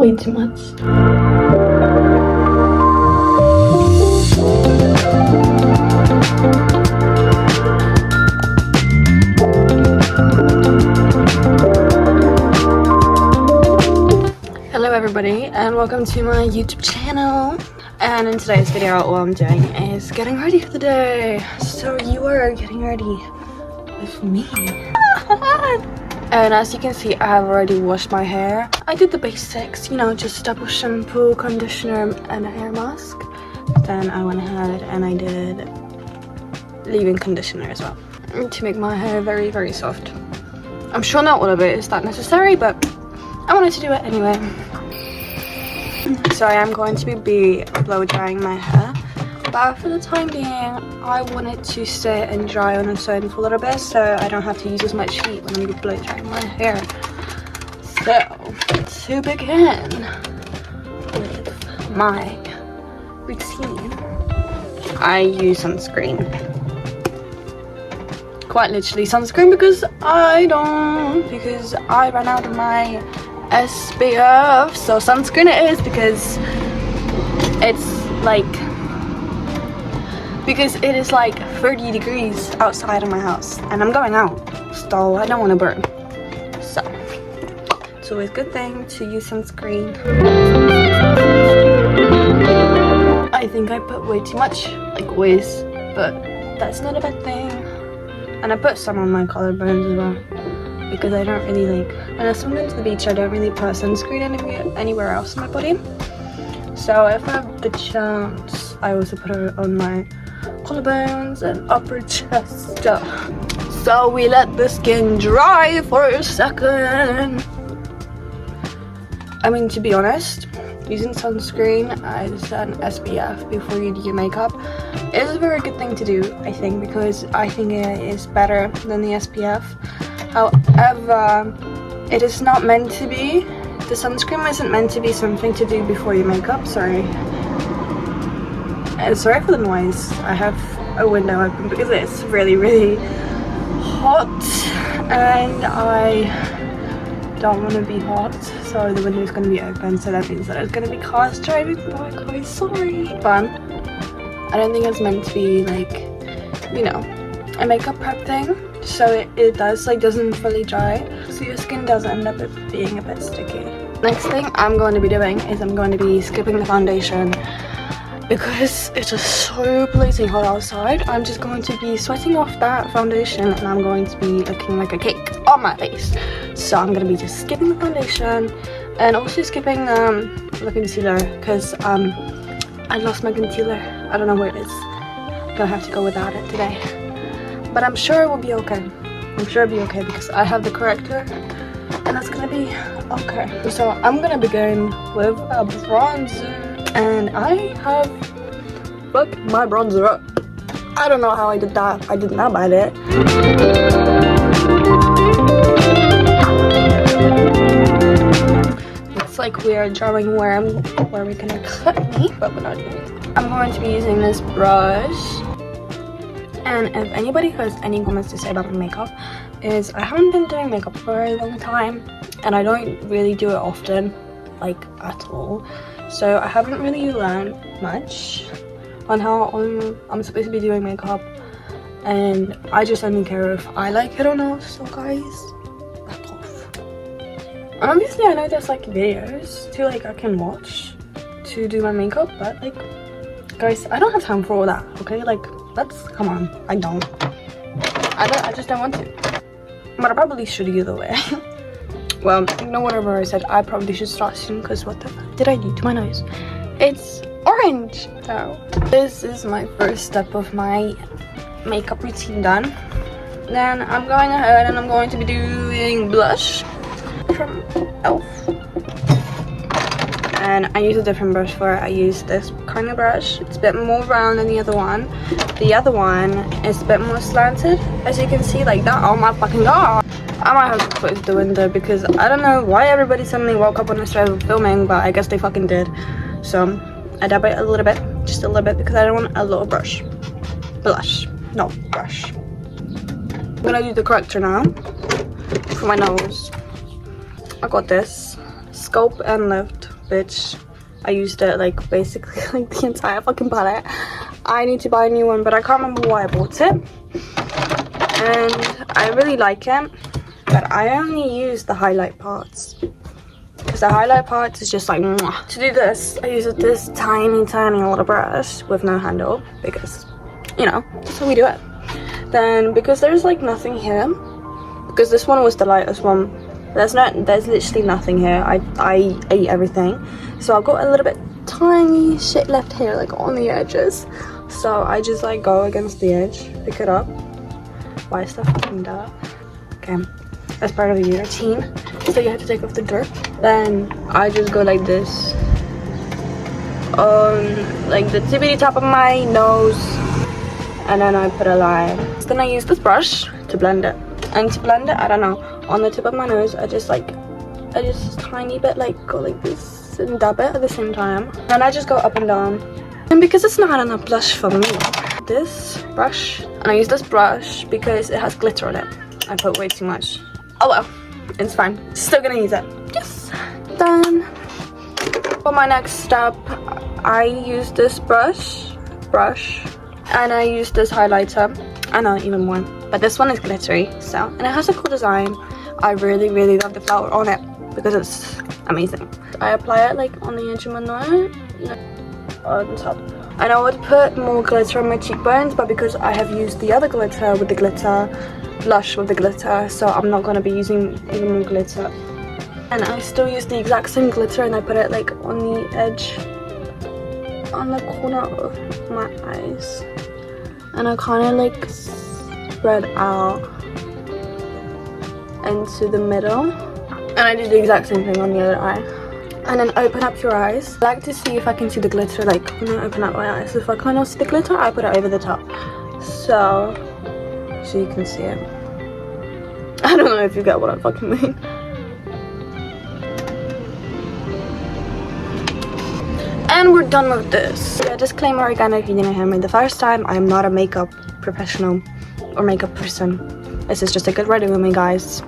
way too much. Hello everybody and welcome to my YouTube channel. And in today's video all I'm doing is getting ready for the day. So you are getting ready with me. And as you can see, I have already washed my hair. I did the basics, you know, just double shampoo, conditioner and a hair mask. Then I went ahead and I did leave-in conditioner as well to make my hair very, very soft. I'm sure not all of it is that necessary, but I wanted to do it anyway. So I am going to be blow drying my hair, but for the time being I want it to sit and dry on its own for a little bit so I don't have to use as much heat when I'm blow drying my hair. So to begin with my routine, I use sunscreen. Quite literally sunscreen because I ran out of my SPF, so sunscreen it is because it is like 30 degrees outside of my house and I'm going out, so I don't want to burn. So it's always a good thing to use sunscreen. I think I put way too much, like always, but that's not a bad thing. And I put some on my collarbones as well, because I don't really unless I'm going to the beach, I don't really put sunscreen anywhere else on my body. So if I have the chance, I also put it on my collarbones and upper chest. So we let the skin dry for a second. I mean, to be honest, using sunscreen as an SPF before you do your makeup is a very good thing to do, I think, because I think it is better than the SPF. However, it is not meant to be. The sunscreen isn't meant to be something to do before your makeup. Sorry. And sorry for the noise. I have a window open because it's really, really hot and I don't want to be hot. So the window is going to be open. So that means that it's going to be cars driving by. Quite sorry. But I don't think it's meant to be a makeup prep thing. So it doesn't fully dry, so your skin does end up being a bit sticky. Next thing I'm going to be doing is I'm going to be skipping the foundation because it is so blazing hot outside. I'm just going to be sweating off that foundation and I'm going to be looking like a cake on my face. So I'm going to be just skipping the foundation and also skipping the concealer because I lost my concealer. I don't know where it is. I'm gonna have to go without it today. But I'm sure it will be okay. I'm sure it'll be okay because I have the corrector and that's gonna be okay. So I'm gonna begin with a bronzer and I have my bronzer up. I don't know how I did that. I did not buy it. Looks like we are drawing where we're gonna cut me, but we're not doing it. I'm going to be using this brush. And if anybody has any comments to say about my makeup, is I haven't been doing makeup for a long time and I don't really do it often, at all. So I haven't really learned much on how I'm supposed to be doing makeup, and I just only care if I like it or not. So guys, back off. And obviously I know there's videos too I can watch to do my makeup, but guys, I don't have time for all that, okay? Come on, I just don't want to. But I probably should either way. Well, whatever I said, I probably should start soon because what the fuck did I do to my nose? It's orange. So this is my first step of my makeup routine done. Then I'm going ahead and I'm going to be doing blush from e.l.f. And I use a different brush for it. I use this kind of brush. It's a bit more round than the other one. The other one is a bit more slanted, as you can see, like that. Oh my fucking god! I might have to close the window because I don't know why everybody suddenly woke up when I started filming, but I guess they fucking did. So I dab it a little bit, just a little bit, because I don't want a little brush. Blush, no brush. I'm gonna do the corrector now for my nose. I got this Sculpt and Lift bitch. I used it like basically like the entire fucking palette. I need to buy a new one, but I can't remember why I bought it. And I really like it, but I only use the highlight parts. Because the highlight parts is just like, mwah. To do this, I use this tiny little brush with no handle, because, you know, that's how we do it. Then, because there's like nothing here, because this one was the lightest one, there's literally nothing here. I ate everything, so I've got a little bit tiny shit left here, like on the edges. So I just like go against the edge, pick it up. Why is that fucking dirt? Okay, that's part of the routine. So you have to take off the dirt. Then I just go like this on like the tippity top of my nose, and then I put a line. So then I use this brush to blend it. And to blend it, I don't know, on the tip of my nose, I just tiny bit like go like this and dab it at the same time. And I just go up and down. And because it's not enough blush for me, this brush, and I use this brush because it has glitter on it. I put way too much. Oh well, it's fine. Still gonna use it. Yes. Then for my next step, I use this brush, and I use this highlighter. I know, even one, but this one is glittery, so, and it has a cool design. I really love the flower on it because it's amazing. I apply it like on the edge of my nose, on top. And I would put more glitter on my cheekbones, but because I have used the other glitter with the glitter, blush with the glitter, so I'm not going to be using even more glitter. And I still use the exact same glitter, and I put it like on the edge, on the corner of my eyes. And I kind of like spread out into the middle. And I do the exact same thing on the other eye. And then open up your eyes. I like to see if I can see the glitter, like when I open up my eyes. If I can't see the glitter, I put it over the top. So you can see it. I don't know if you get what I fucking mean. And we're done with this. Yeah, disclaimer again, if you didn't hear me the first time, I'm not a makeup professional or makeup person. This is just a good ready with me, guys.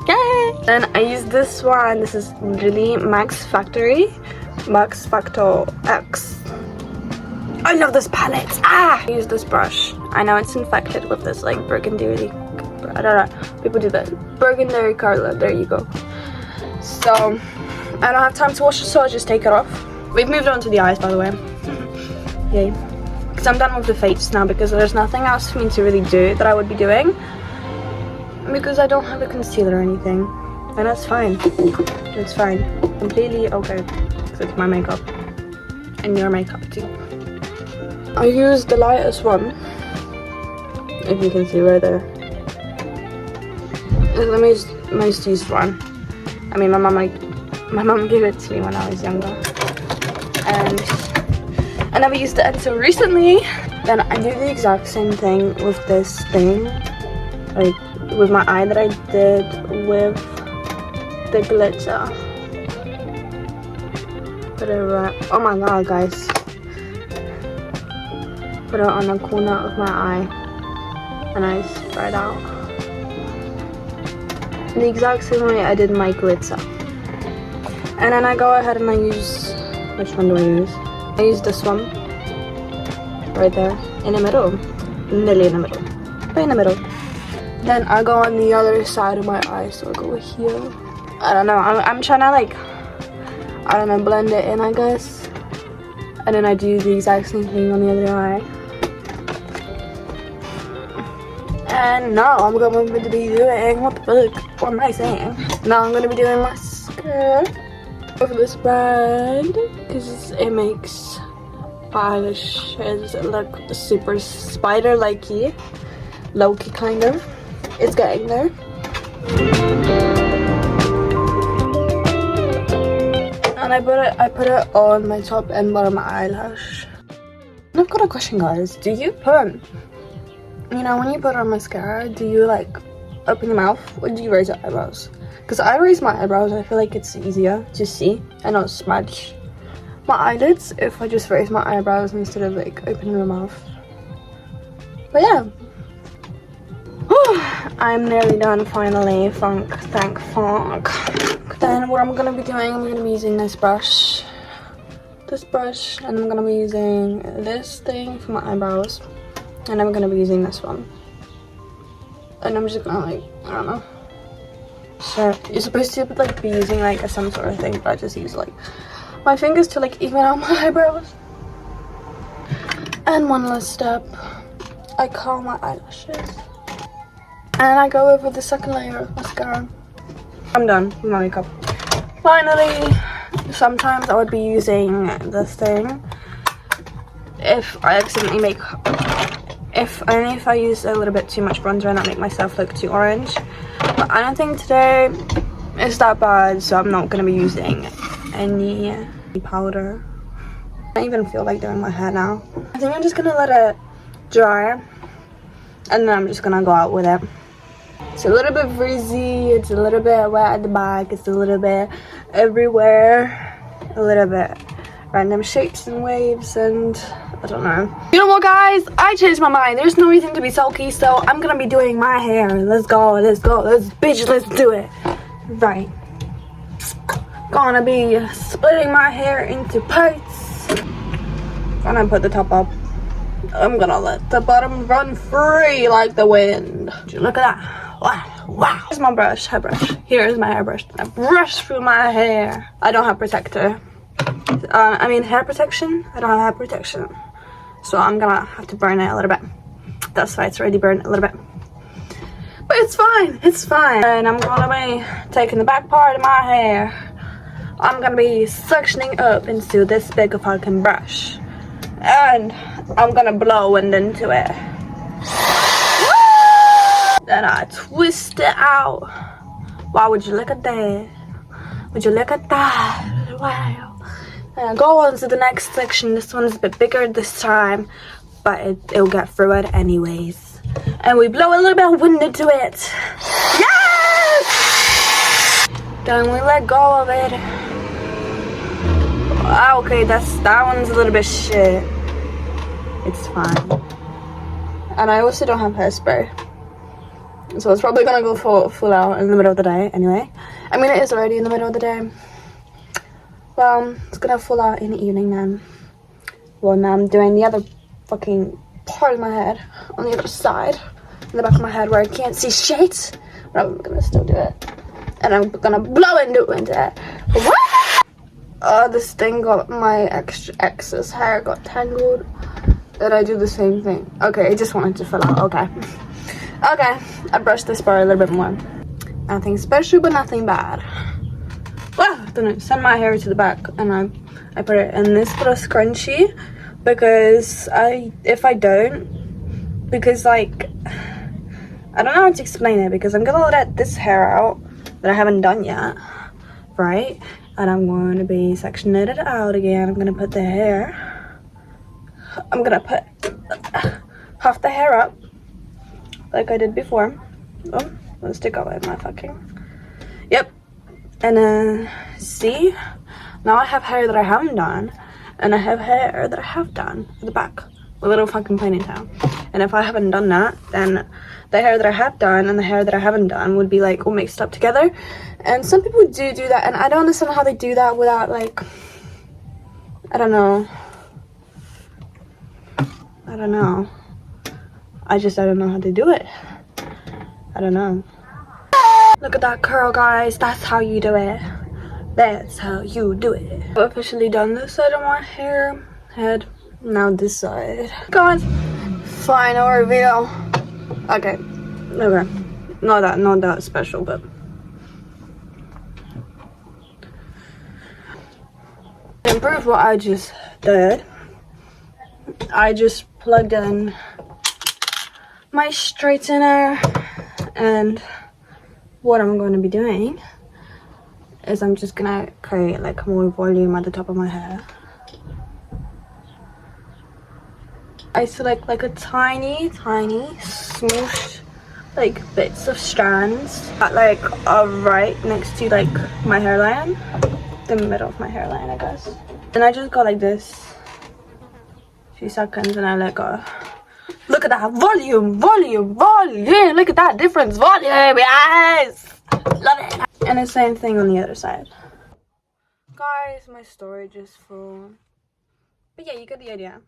Yay! Then I use this one. This is really Max Factor X. I love this palette. I use this brush. I know it's infected with this like burgundy, I don't know, people do that. Burgundy color, there you go. So I don't have time to wash it, so I just take it off. We've moved on to the eyes, by the way. Yay. Because I'm done with the face now, because there's nothing else for me to really do that I would be doing. Because I don't have a concealer or anything. And that's fine. It's fine. Completely okay. Because it's my makeup. And your makeup too. I use the lightest one. If you can see right there. It's the most used one. I mean, my mum gave it to me when I was younger. And I never used it until recently. Then I do the exact same thing with this thing, like with my eye that I did with the glitter. Put it right, oh my god guys, put it on the corner of my eye and I spread out the exact same way I did my glitter. And then I go ahead and I use, which one do I use? I use this one right there in the middle, nearly in the middle, right in the middle. Then I go on the other side of my eye, so I go here. I don't know, I'm trying to like, I don't know, blend it in, I guess. And then I do the exact same thing on the other eye. And now I'm going to be doing, what the fuck, what am I saying? Now I'm going to be doing mascara with this brand, because it makes eyelashes look super spider-like-y, low-key kind of. It's getting there. And I put it on my top and bottom of my eyelash. And I've got a question, guys. Do you put, you know, when you put on mascara, do you like open your mouth or do you raise your eyebrows? Because I raise my eyebrows, I feel like it's easier to see and not smudge my eyelids if I just raise my eyebrows instead of like opening my mouth. But yeah. I'm nearly done finally, thank funk. Then what I'm gonna be doing, I'm gonna be using this brush this brush, and I'm gonna be using this thing for my eyebrows, and I'm gonna be using this one, and I'm just gonna like, I don't know. So you're supposed to like be using like some sort of thing, but I just use like my fingers to like even out my eyebrows. And one last step, I curl my eyelashes, and I go over the second layer of mascara. I'm done with my makeup. Finally, sometimes I would be using this thing if I accidentally make, only if I use a little bit too much bronzer and I make myself look too orange. But I don't think today is that bad, so I'm not gonna be using any powder. I don't even feel like doing my hair now. I think I'm just gonna let it dry, and then I'm just gonna go out with it. It's a little bit frizzy, it's a little bit wet at the back, it's a little bit everywhere, a little bit random shapes and waves, and I don't know. You know what, guys? I changed my mind. There's no reason to be sulky, so I'm gonna be doing my hair. Let's go, let's go, let's do it. Right. Gonna be splitting my hair into parts. Gonna put the top up. I'm gonna let the bottom run free like the wind. Look at that. Wow. Here's my brush, hair brush. Here's my hairbrush. I brush through my hair. I don't have protector. I mean hair protection. I don't have hair protection. So I'm gonna have to burn it a little bit. That's why it's already burned a little bit. But it's fine, it's fine. And I'm gonna be taking the back part of my hair. I'm gonna be suctioning up into this big fucking brush. And I'm gonna blow wind into it. Then I twist it out. Wow, would you look at that? Would you look at that? Wow. And I go on to the next section. This one's a bit bigger this time, but it'll get through it anyways. And we blow a little bit of wind into it. Yes! Then we let go of it. Okay, that one's a little bit shit. It's fine. And I also don't have hairspray, so it's probably gonna go full out in the middle of the day anyway. I mean, it is already in the middle of the day. Well, it's gonna full out in the evening then. Well, now I'm doing the other fucking part of my head on the other side, in the back of my head where I can't see shit. But I'm gonna still do it, and I'm gonna blow into it. What? This thing got my excess hair got tangled. And I do the same thing. Okay, I just wanted to fill out. Okay, I brushed this part a little bit more. Nothing special, but nothing bad. Well, then I send my hair to the back, and I put it in this little scrunchie, because if I don't, because like, I don't know how to explain it, because I'm gonna let this hair out that I haven't done yet, right? And I'm going to be sectioning it out again. I'm gonna put the hair. I'm gonna put half the hair up like I did before. Oh, let's take out my fucking. Yep. And see, now I have hair that I haven't done, and I have hair that I have done at the back, a little fucking ponytail. And if I haven't done that, then the hair that I have done and the hair that I haven't done would be like all mixed up together. And some people do that, and I don't understand how they do that without like, I don't know. I don't know how to do it. I don't know. Look at that curl, guys. That's how you do it. That's how you do it. I've officially done this side of my head. Now this side. Guys, final reveal. Okay. Not that special, but to improve what I just did, I just plugged in my straightener, and what I'm going to be doing is I'm just gonna create like more volume at the top of my hair. I select like a tiny smoosh like bits of strands at like right next to like my hairline, the middle of my hairline, I guess. And I just go like this few seconds and I let go. Look at that volume. Look at that difference. Volume, yes. Love it. And the same thing on the other side. Guys, my storage is full. But yeah, you get the idea.